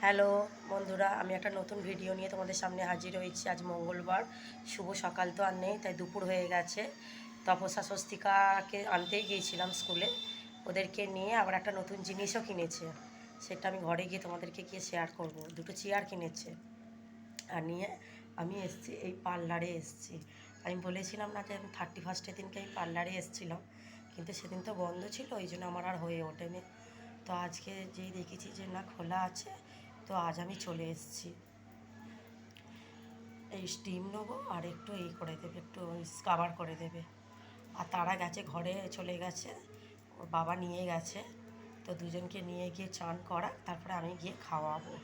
Hello বন্ধুরা, আমি একটা নতুন ভিডিও নিয়ে তোমাদের সামনে হাজির হয়েছি। আজ মঙ্গলবার, শুভ সকাল তো আর নেই, তাই দুপুর হয়ে গেছে। তপস্যা স্বস্তিকাকে আনতেই গিয়েছিলাম স্কুলে, ওদেরকে নিয়ে আবার একটা নতুন জিনিসও কিনেছে। সেটা আমি ঘরে গিয়ে তোমাদেরকে গিয়ে শেয়ার করব। দুটো চেয়ার কিনেছে আর নিয়ে আমি এসেছি, এই পার্লারে এসেছি। আমি বলেছিলাম না যে আমি 31 দিনকে আমি পার্লারে এসেছিলাম, কিন্তু সেদিন তো বন্ধ ছিল, ওই জন্য আমার আর হয়ে ওঠেনি। তো আজকে যেই দেখেছি যে না খোলা আছে, তো আজ আমি চলে এসেছি। এই স্টিম নেবো আর একটু এই করে দেবে, একটু স্কাবার করে দেবে। আর তারা গেছে ঘরে, চলে গেছে, ওর বাবা নিয়ে গেছে। তো দুজনকে নিয়ে গিয়ে চান করা, তারপরে আমি গিয়ে খাওয়াবো।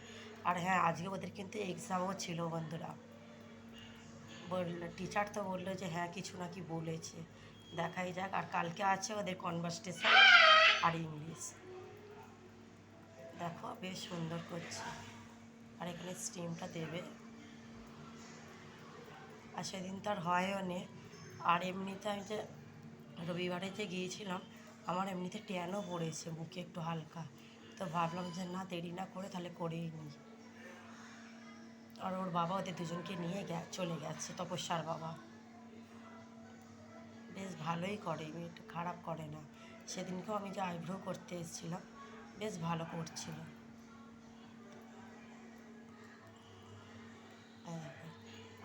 আর হ্যাঁ, আজকে ওদের কিন্তু এক্সামও ছিল বন্ধুরা। টিচার তো বললো যে হ্যাঁ কিছু নাকি বলেছে, দেখাই যাক। আর কালকে আছে ওদের কনভার্সেশন আর ইংলিশ। দেখো বেশ সুন্দর করছে। আর এখানে স্টিমটা দেবে। আর সেদিন তো আর হয়ও নে। আর এমনিতে আমি যে রবিবারে যে গিয়েছিলাম, আমার এমনিতে ট্যানও পড়েছে বুকে একটু হালকা। তো ভাবলাম যে না, দেরি না করে তাহলে করেই নিই। আর ওর বাবা ওদের দুজনকে নিয়ে চলে গেছে, তপস্যার বাবা। বেশ ভালোই করে, মেয়েটা খারাপ করে না। সেদিনকেও আমি যে আইব্রো করতে এসেছিলাম, বেশ ভালো করছিল।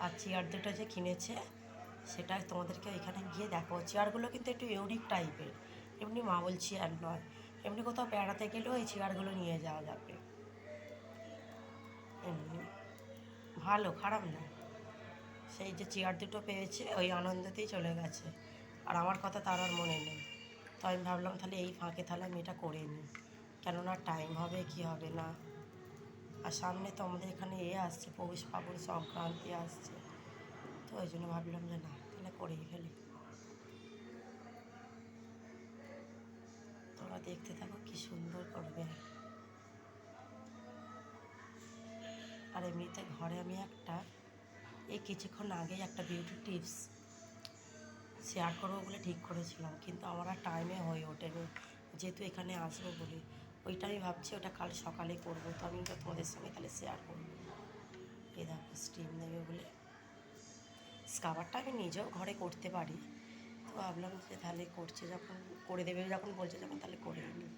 আর চেয়ার দুটো যে কিনেছে, সেটা তোমাদেরকে এখানে গিয়ে দেখো। চেয়ারগুলো কিন্তু একটু ইউনিক টাইপের, এমনি মামুল চেয়ার নয়। এমনি কোথাও বেড়াতে গেলেও এই চেয়ারগুলো নিয়ে যাওয়া যাবে। এমনি ভালো, খারাপ না। সেই যে চেয়ার দুটো পেয়েছে, ওই আনন্দতেই চলে গেছে। আর আমার কথা তার আর মনে নেই। তো আমি ভাবলাম তাহলে এই ফাঁকে তাহলে আমি এটা করে নিই, কেননা টাইম হবে কি হবে না। আর সামনে তো আমাদের এখানে আসছে, পৌষ পার্বণ সংক্রান্তি আসছে। তো ওই জন্য ভাবলাম যে না, তাহলে করেই ফেলি। তোমরা দেখতে থাকো কি সুন্দর করবে। আর এমনিতে ঘরে আমি এই কিছুক্ষণ আগেই একটা বিউটি টিপস শেয়ার করবো বলে ঠিক করেছিলাম, কিন্তু আমার আর টাইমে হয়ে ওঠেনি, যেহেতু এখানে আসবো বলে। ওইটা আমি ভাবছি ওটা কাল সকালে করবো। তো আমি ওটা তোমাদের সঙ্গে তাহলে শেয়ার করবো। এই দেখো স্টিম নেবে বলে। স্কাবারটা আমি নিজেও ঘরে করতে পারি, তো ভাবলাম যে তাহলে করছে যখন, করে দেবে যখন বলছে যখন, তাহলে করে নিই।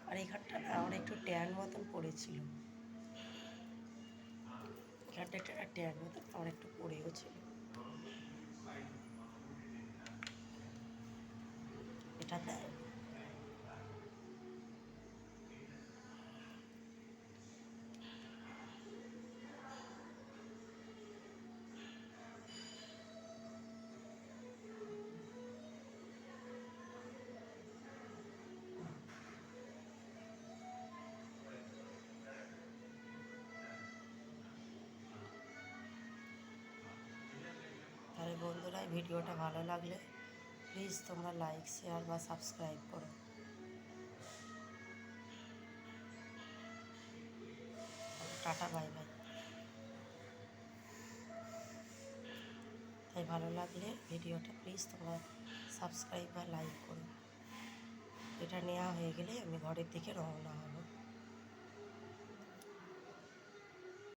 আর এখানটা না আমার একটু ট্যান মতন পড়েছিল, এখানটা একটা ট্যান মতন আমার একটু পড়েও ছিল। এটাতে তাহলে বন্ধুরা, এই ভিডিওটা ভালো লাগলে প্লিজ তোমরা লাইক, শেয়ার বা সাবস্ক্রাইব করো। Tata, bye bye. তাই ভালো লাগলে ভিডিওটা প্লিজ তোমরা সাবস্ক্রাইব বা লাইক করো। এটা নেওয়া হয়ে গেলে আমি ঘরের দিকে রওনা হব।